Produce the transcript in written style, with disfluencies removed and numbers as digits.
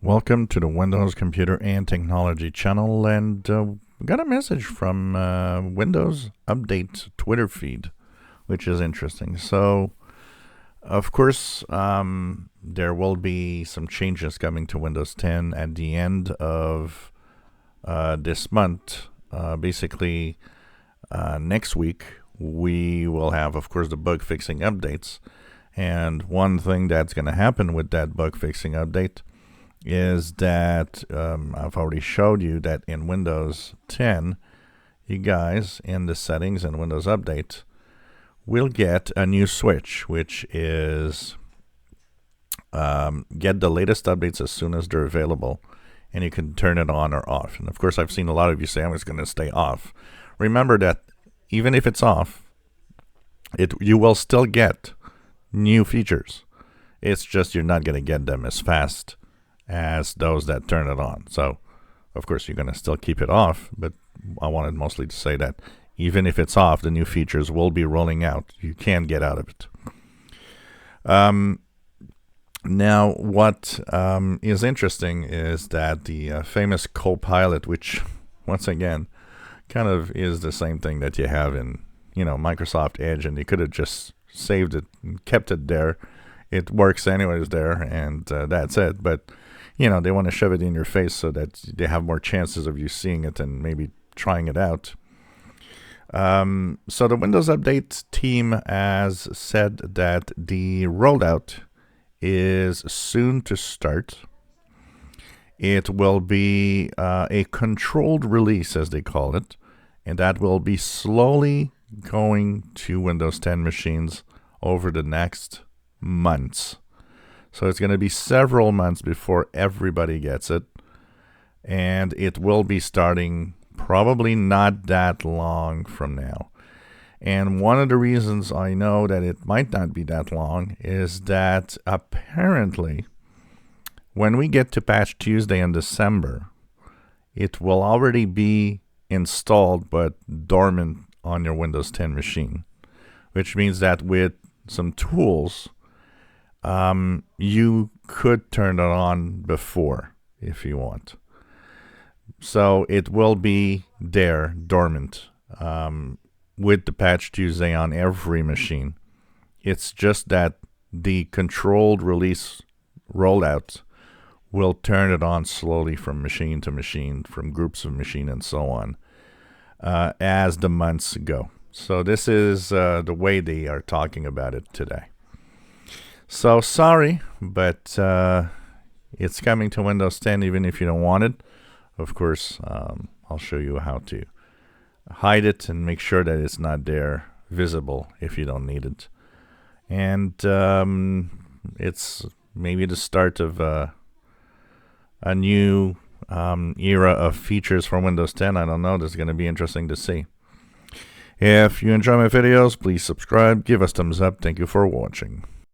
Welcome to the Windows Computer and Technology channel, and we got a message from Windows Update Twitter feed, which is interesting. So, of course, there will be some changes coming to Windows 10 at the end of this month. Basically, next week, we will have, of course, the bug fixing updates. And one thing that's going to happen with that bug fixing update is that I've already showed you that in Windows 10, you guys in the settings and Windows Update will get a new switch, which is get the latest updates as soon as they're available, and you can turn it on or off. And of course, I've seen a lot of you say, I'm just going to stay off. Remember that even if it's off, you will still get new features. It's just you're not going to get them as fast as those that turn it on. So, of course, you're going to still keep it off, but I wanted mostly to say that even if it's off, the new features will be rolling out. You can get out of it. Now, what is interesting is that the famous Copilot, which, once again, kind of is the same thing that you have in, Microsoft Edge, and you could have just saved it and kept it there. It works anyways there, and that's it. But they want to shove it in your face so that they have more chances of you seeing it and maybe trying it out. So the Windows Update team has said that the rollout is soon to start. It will be a controlled release, as they call it, and that will be slowly going to Windows 10 machines over the next months. So it's going to be several months before everybody gets it, and it will be starting probably not that long from now. And one of the reasons I know that it might not be that long is that apparently when we get to Patch Tuesday in December, it will already be installed but dormant on your Windows 10 machine, which means that with some tools, you could turn it on before if you want. So it will be there, dormant, with the Patch Tuesday on every machine. It's just that the controlled release rollout will turn it on slowly from machine to machine, from groups of machine and so on, as the months go. So this is the way they are talking about it today. So sorry, but it's coming to Windows 10 even if you don't want it. Of course, I'll show you how to hide it and make sure that it's not there visible if you don't need it. And it's maybe the start of a new era of features for Windows 10. I don't know. This is going to be interesting to see. If you enjoy my videos, please subscribe, give us thumbs up. Thank you for watching.